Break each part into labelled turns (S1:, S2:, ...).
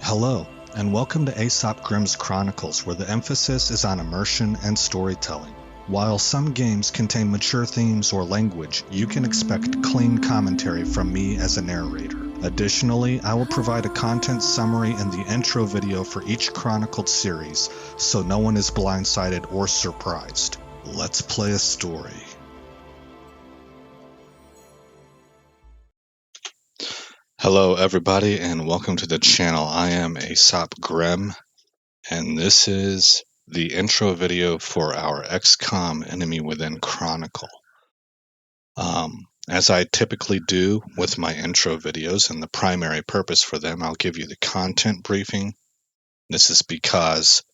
S1: Hello, and welcome to Aesop Grimm's Chronicles, where the emphasis is on immersion and storytelling. While some games contain mature themes or language, you can expect clean commentary from me as a narrator. Additionally, I will provide a content summary in the intro video for each chronicled series, so no one is blindsided or surprised. Let's play a story. Hello everybody, and welcome to the channel. I am Aesop Grimm, and this is the intro video for our XCOM Enemy Within Chronicle. As I typically do with my intro videos, and the primary purpose for them, I'll give you the content briefing. This is because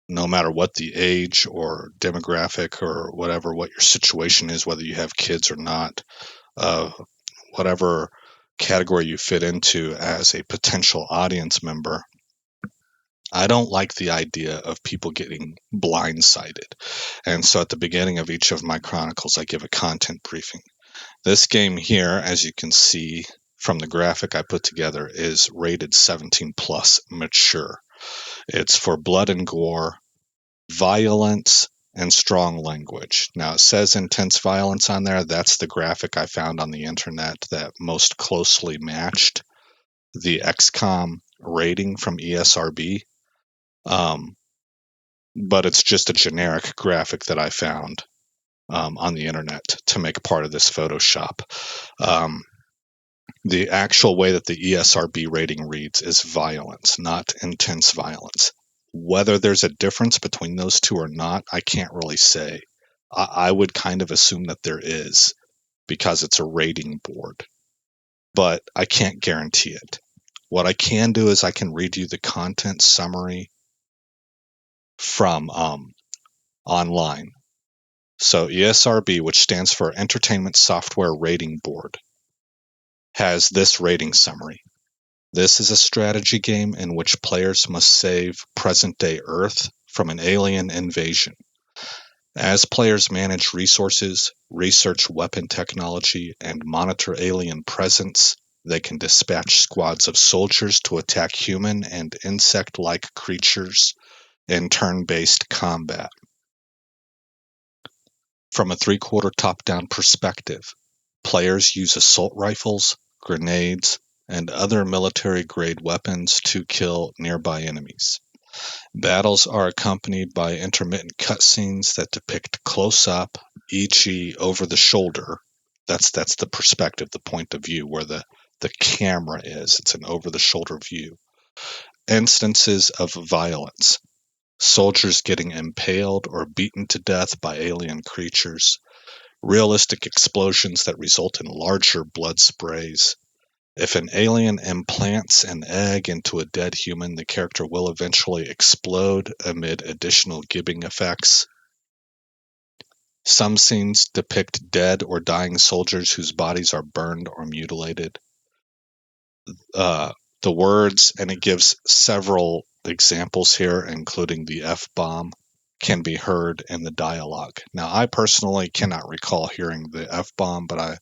S1: no matter what the age or demographic or whatever, what your situation is, whether you have kids or not, whatever category you fit into as a potential audience member, I don't like the idea of people getting blindsided. And so at the beginning of each of my chronicles, I give a content briefing. This game here, as you can see from the graphic I put together, is rated 17 plus mature. It's for blood and gore, violence, and strong language. Now, it says intense violence on there. That's the graphic I found on the internet that most closely matched the XCOM rating from ESRB. But it's just a generic graphic that I found on the internet to make part of this Photoshop. The actual way that the ESRB rating reads is violence, not intense violence. Whether there's a difference between those two or not, I can't really say. I would kind of assume that there is, because it's a rating board, but I can't guarantee it. What I can do is I can read you the content summary from online. So ESRB, which stands for Entertainment Software Rating Board, has this rating summary. This is a strategy game in which players must save present-day Earth from an alien invasion. As players manage resources, research weapon technology, and monitor alien presence, they can dispatch squads of soldiers to attack human and insect-like creatures in turn-based combat. From a three-quarter top-down perspective, players use assault rifles, grenades, and other military-grade weapons to kill nearby enemies. Battles are accompanied by intermittent cutscenes that depict close-up, e.g. over the shoulder. That's the perspective, the point of view, where the camera is. It's an over-the-shoulder view. Instances of violence. Soldiers getting impaled or beaten to death by alien creatures. Realistic explosions that result in larger blood sprays. If an alien implants an egg into a dead human, the character will eventually explode amid additional gibbing effects. Some scenes depict dead or dying soldiers whose bodies are burned or mutilated. The words, and it gives several examples here, including the F-bomb, can be heard in the dialogue. Now, I personally cannot recall hearing the F-bomb, but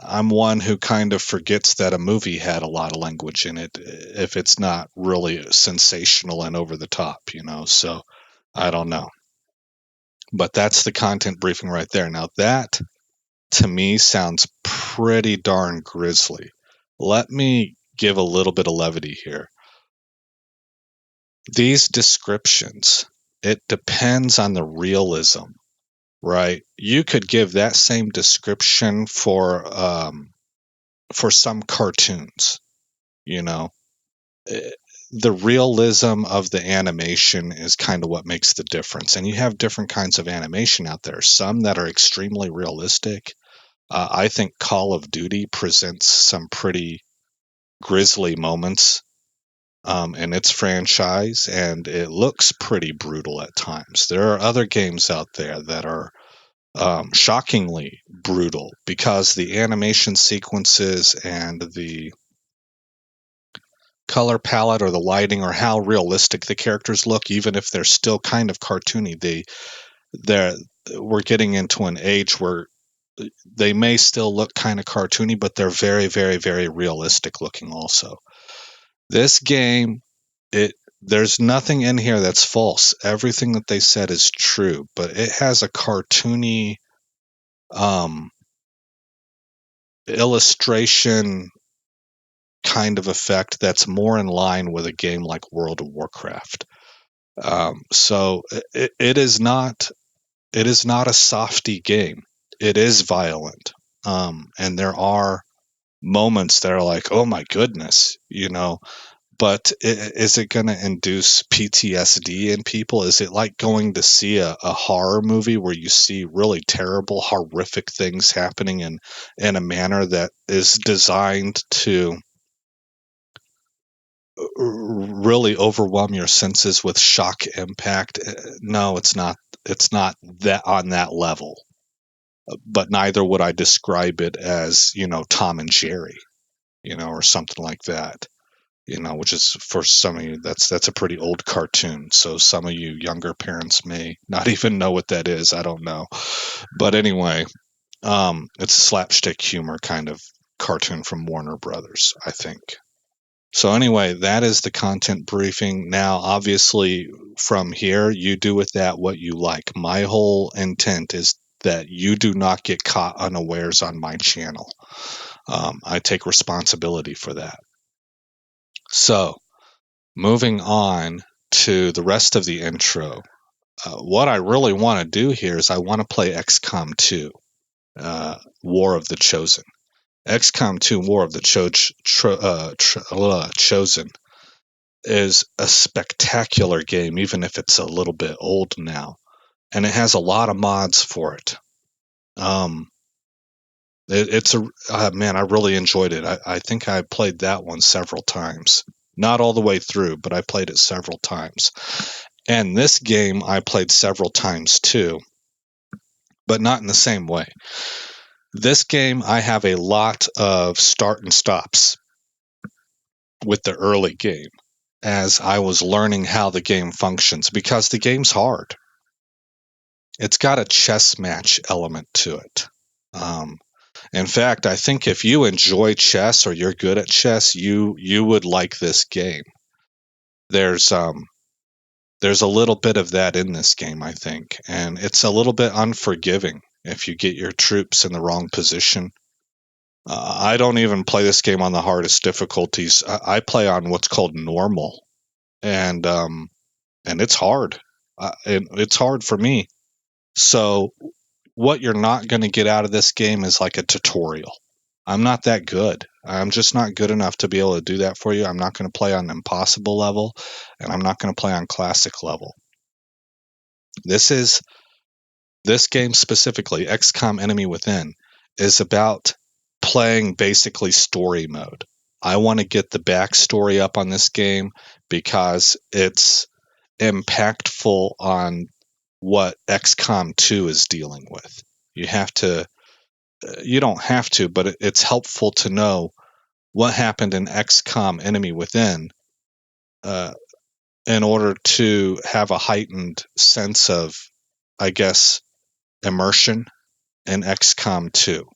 S1: I'm one who kind of forgets that a movie had a lot of language in it if it's not really sensational and over the top, so I don't know. But that's the content briefing right there. Now that, to me, sounds pretty darn grisly. Let me give a little bit of levity here. These descriptions, it depends on the realism, right? You could give that same description for some cartoons, The realism of the animation is kind of what makes the difference. And you have different kinds of animation out there. Some that are extremely realistic. I think Call of Duty presents some pretty grisly moments in its franchise, and it looks pretty brutal at times. There are other games out there that are shockingly brutal because the animation sequences and the color palette or the lighting or how realistic the characters look, even if they're still kind of cartoony, we're getting into an age where they may still look kind of cartoony, but they're very, very, very realistic looking also. This game, it there's nothing in here that's false. Everything that they said is true, but it has a cartoony um, illustration kind of effect that's more in line with a game like World of Warcraft. So it is not a softy game. It is violent, and there are moments that are like, oh my goodness, you know. But is it going to induce PTSD in people? Is it like going to see a horror movie where you see really terrible, horrific things happening in a manner that is designed to really overwhelm your senses with shock impact? No, it's not. It's not that on that level. But neither would I describe it as, Tom and Jerry, or something like that. Which is, for some of you, that's a pretty old cartoon. So some of you younger parents may not even know what that is. I don't know. But anyway, it's a slapstick humor kind of cartoon from Warner Brothers, I think. So anyway, that is the content briefing. Now, obviously, from here, you do with that what you like. My whole intent is that you do not get caught unawares on my channel. I take responsibility for that. So, moving on to the rest of the intro, what I really want to do here is I want to play XCOM 2, War of the Chosen. XCOM 2, War of the Chosen is a spectacular game, even if it's a little bit old now, and it has a lot of mods for it. It's a man. I really enjoyed it. I think I played that one several times, not all the way through, but I played it several times. And this game I played several times too, but not in the same way. This game I have a lot of start and stops with the early game as I was learning how the game functions, because the game's hard. It's got a chess match element to it. In fact, I think if you enjoy chess or you're good at chess, you would like this game. There's a little bit of that in this game, I think, and it's a little bit unforgiving if you get your troops in the wrong position. I don't even play this game on the hardest difficulties. I play on what's called normal, and it's hard. It's hard for me. So what you're not going to get out of this game is like a tutorial. I'm not that good. I'm just not good enough to be able to do that for you. I'm not going to play on impossible level, and I'm not going to play on classic level. This game specifically, XCOM Enemy Within, is about playing basically story mode. I want to get the backstory up on this game because it's impactful on what XCOM 2 is dealing with. You don't have to, but it's helpful to know what happened in XCOM Enemy Within uh, in order to have a heightened sense of, I guess, immersion in XCOM 2.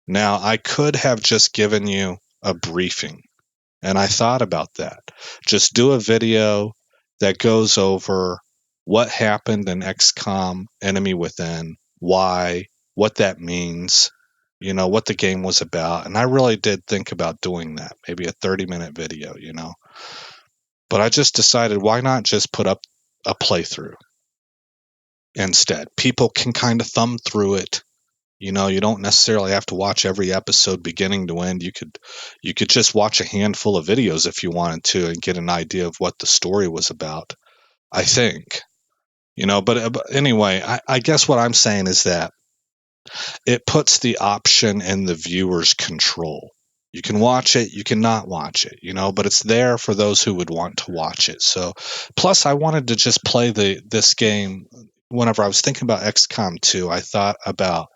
S1: Now, I could have just given you a briefing, and I thought about that. Just do a video that goes over what happened in XCOM Enemy Within, why, what that means, what the game was about. And I really did think about doing that, maybe a 30-minute video, But I just decided, why not just put up a playthrough instead? People can kind of thumb through it. You don't necessarily have to watch every episode beginning to end. You could just watch a handful of videos if you wanted to and get an idea of what the story was about, I think. But anyway, I guess what I'm saying is that it puts the option in the viewer's control. You can watch it, you can not watch it, but it's there for those who would want to watch it. So, plus I wanted to just play this game. Whenever I was thinking about XCOM 2, I thought about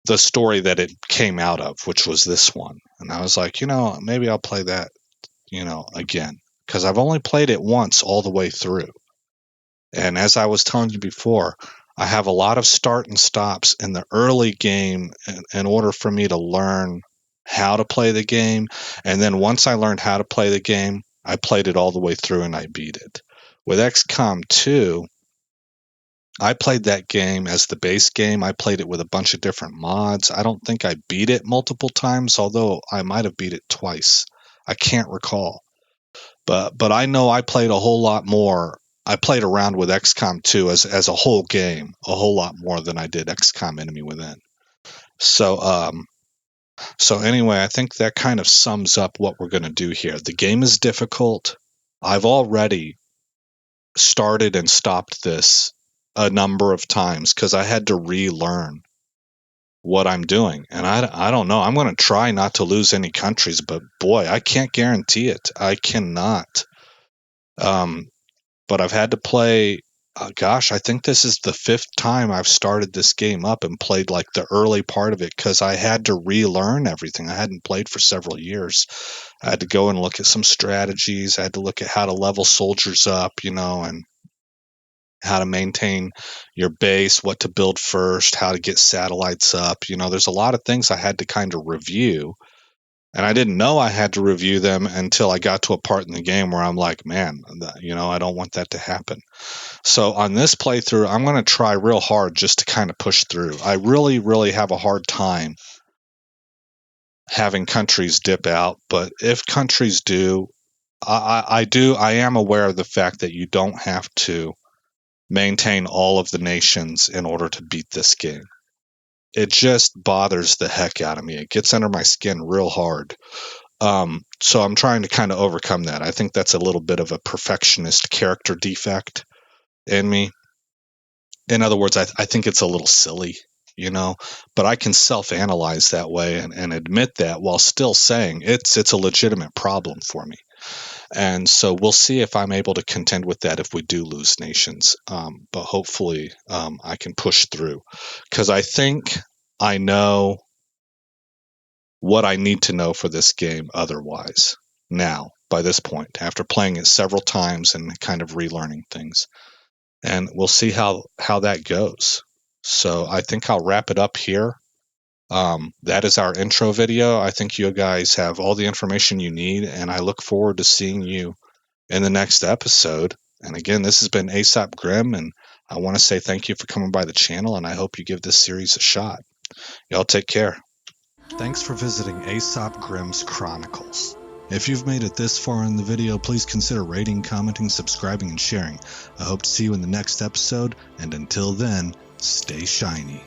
S1: the story that it came out of, which was this one. And I was like, maybe I'll play that, again, because I've only played it once all the way through. And as I was telling you before, I have a lot of start and stops in the early game in order for me to learn how to play the game. And then once I learned how to play the game, I played it all the way through and I beat it. With XCOM 2, I played that game as the base game. I played it with a bunch of different mods. I don't think I beat it multiple times, although I might have beat it twice. I can't recall. But I know I played a whole lot more. I played around with XCOM 2 as a whole game, a whole lot more than I did XCOM Enemy Within. So anyway, I think that kind of sums up what we're going to do here. The game is difficult. I've already started and stopped this a number of times because I had to relearn what I'm doing. And I don't know. I'm going to try not to lose any countries, but boy, I can't guarantee it. I cannot. But I've had to play. Gosh, I think this is the 5th time I've started this game up and played like the early part of it because I had to relearn everything. I hadn't played for several years. I had to go and look at some strategies. I had to look at how to level soldiers up, and how to maintain your base, what to build first, how to get satellites up. There's a lot of things I had to kind of review. And I didn't know I had to review them until I got to a part in the game where I'm like, man, I don't want that to happen. So on this playthrough, I'm going to try real hard just to kind of push through. I really, really have a hard time having countries dip out. But if countries do, I am aware of the fact that you don't have to maintain all of the nations in order to beat this game. It just bothers the heck out of me. It gets under my skin real hard. So I'm trying to kind of overcome that. I think that's a little bit of a perfectionist character defect in me. In other words, I think it's a little silly, but I can self-analyze that way and admit that while still saying it's a legitimate problem for me. And so we'll see if I'm able to contend with that if we do lose nations. But hopefully I can push through because I think I know what I need to know for this game otherwise now, by this point, after playing it several times and kind of relearning things. And we'll see how that goes. So I think I'll wrap it up here. That is our intro video. I think you guys have all the information you need, and I look forward to seeing you in the next episode. And again, this has been Aesop Grimm, and I want to say thank you for coming by the channel, and I hope you give this series a shot. Y'all take care. Thanks for visiting Aesop Grimm's Chronicles. If you've made it this far in the video, please consider rating, commenting, subscribing, and sharing. I hope to see you in the next episode, and until then, stay shiny.